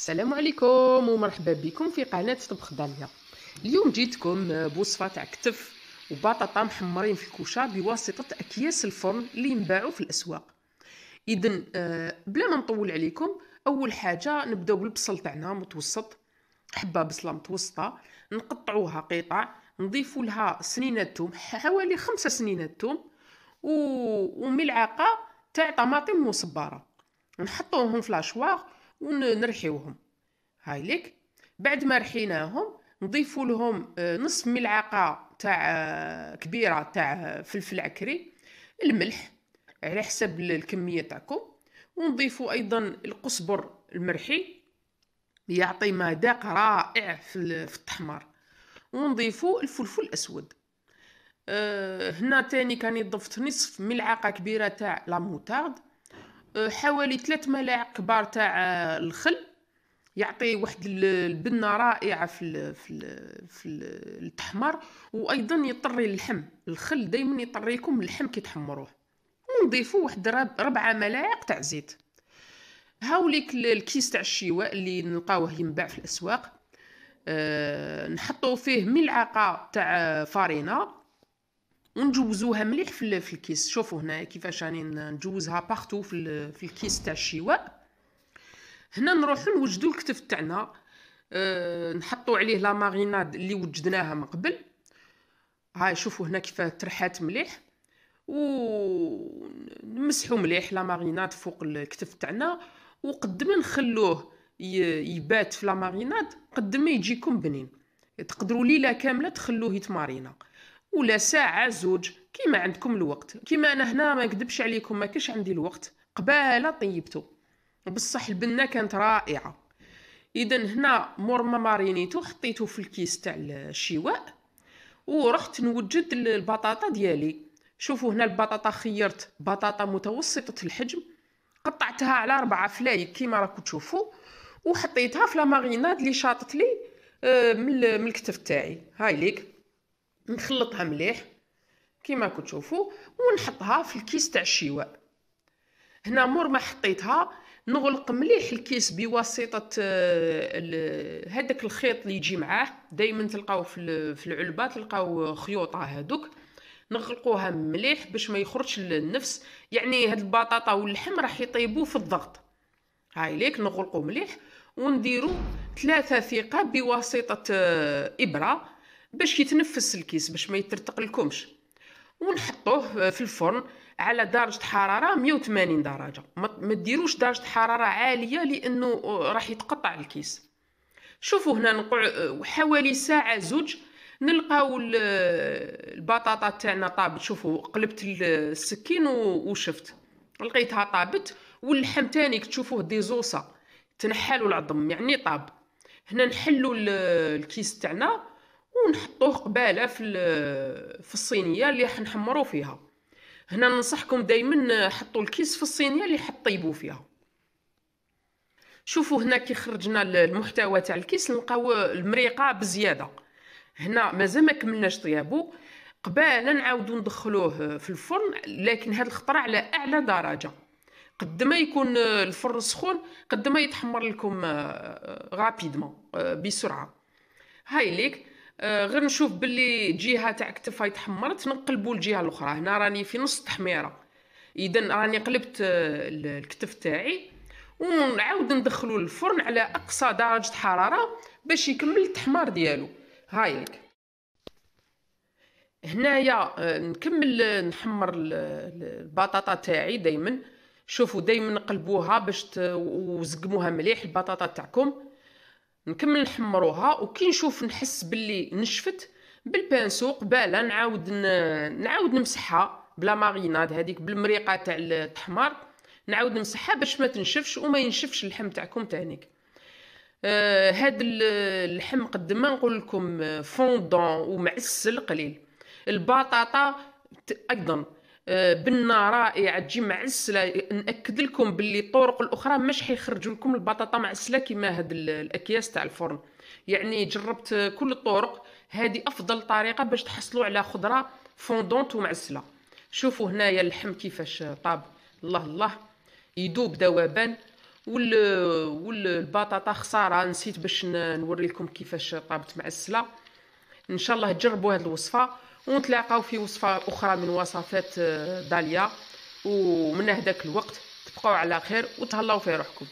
السلام عليكم ومرحبا بكم في قناة طبخ داليا. اليوم جيتكم بوصفة تاع كتف وبطاطا محمرين في الكوشة بواسطة أكياس الفرن اللي ينباعوا في الأسواق. إذن بلا ما نطول عليكم، أول حاجة نبداو بالبصل تاعنا متوسط، حبة بصلة متوسطة نقطعوها قطع، نضيفوا لها سنينات توم، حوالي 5 سنينات توم، وملعقة تاع طماطم مصبرة، نحطوهم في لاشواغ ونرحيوهم. هاي ليك. بعد ما رحيناهم نضيفوا لهم نصف ملعقه تاع كبيره تاع فلفل عكري، الملح على حسب الكميه تاعكم، ونضيفوا ايضا القزبر المرحي يعطي مذاق رائع في التحمار، ونضيفوا الفلفل الاسود. هنا تاني كاني ضفت نصف ملعقه كبيره تاع لا موتارد، حوالي 3 ملاعق كبار تاع الخل، يعطي واحد البنه رائعه في التحمر، وايضا يطري اللحم. الخل دائما يطري لكم اللحم كي تحمروه. ونضيفوا واحد 4 ملاعق تاع زيت. هاوليك الكيس تاع الشواء اللي نلقاوه ينباع في الاسواق، نحطوا فيه ملعقه تاع فارينه ونجوزوها مليح في الكيس. شوفوا هنا كيفاش راني نجوزها باغتو في الكيس تاع الشواء. هنا نروحو نوجدو الكتف تاعنا، نحطو عليه لا ماريناد اللي وجدناها من قبل. هاي شوفوا هنا كيف ترحات مليح، ونمسحو مليح لا ماريناد فوق الكتف تاعنا، وقد ما نخلوه يبات في لا ماريناد قد ما يجيكم بنين. تقدروا ليله كامله تخلوه يتمارينا، ولا ساعه زوج كيما عندكم الوقت. كيما انا هنا ما نكذبش عليكم ما كاش عندي الوقت، قباله طيبته بصح البنه كانت رائعه. اذا هنا مور ما مارينيتو حطيته في الكيس تاع الشواء، ورحت نوجد البطاطا ديالي. شوفوا هنا البطاطا خيرت بطاطا متوسطه الحجم، قطعتها على 4 فلايك كيما راكم تشوفوا، وحطيتها في لا ماريناد اللي شاطت لي من الكتف تاعي. هاي ليك، نخلطها مليح كيما راكم تشوفوا، ونحطها في الكيس تاع الشواء. هنا مور ما حطيتها نغلق مليح الكيس بواسطه هذاك الخيط اللي يجي معاه، دائما تلقاو في العلبه تلقاو خيوطه هذوك، نغلقوها مليح باش ما يخرجش النفس. يعني هاد البطاطا واللحم راح يطيبوا في الضغط. هاي ليك، نغلقو مليح ونديرو 3 ثقاب بواسطه ابره باش يتنفس الكيس باش ما يترتق لكمش، ونحطوه في الفرن على درجة حرارة 180 درجة. ما ديروش درجة حرارة عالية لأنه راح يتقطع الكيس. شوفوا هنا نقع حوالي ساعة زوج نلقاو البطاطا تاعنا طابت. شوفوا قلبت السكين وشفت لقيتها طابت، واللحم تاني تشوفوه ديزوسا تنحالوا العظم يعني طاب. هنا نحلوا الكيس تاعنا ونحطوه قباله في الصينيه اللي راح نحمروا فيها. هنا ننصحكم دائما حطوا الكيس في الصينيه اللي حطيبوا فيها. شوفوا هنا كي خرجنا المحتوى تاع الكيس نلقاو المريقه بزياده. هنا مازال ما كملناش طيابو، قباله نعاودو ندخلوه في الفرن، لكن هاد الخطره على اعلى درجه. قد ما يكون الفرن سخون قد ما يتحمر لكم غابيدمون بسرعه. هاي ليك، غير نشوف باللي جهه تاع كتفها تحمرت نقلبوا الجهه الاخرى. هنا راني في نص تحميره، اذا راني قلبت الكتف تاعي، ونعاود ندخلو الفرن على اقصى درجه حراره باش يكمل التحمار ديالو. هاي ليك. هنايا نكمل نحمر البطاطا تاعي دائما. شوفوا دائما نقلبوها باش وزقموها مليح البطاطا تاعكم. نكمل نحمروها، وكي نحس باللي نشفت بالبانسو قباله نعاود نمسحها بلا ماريناد هذيك بالمريقه تاع التحمار، نعاود نمسحها باش ما تنشفش وما ينشفش اللحم تاعكم تانيك. هاد اللحم قد ما نقول لكم فوندون ومعسل قليل. البطاطا ايضا بنه رائعه تجي معسله. ناكد لكم باللي الطرق الاخرى مش حيخرجوا لكم البطاطا معسله كيما هاد الاكياس تاع الفرن. يعني جربت كل الطرق، هذه افضل طريقه باش تحصلوا على خضره فوندونت ومعسله. شوفوا هنايا اللحم كيفاش طاب، الله الله يذوب ذوبان. والبطاطا خساره نسيت باش نوري لكم كيفاش طابت معسله. ان شاء الله تجربوا هذه الوصفه، ونتلاقاو في وصفه اخرى من وصفات داليا. ومن هذاك الوقت تبقوا على خير وتهلاو في روحكم.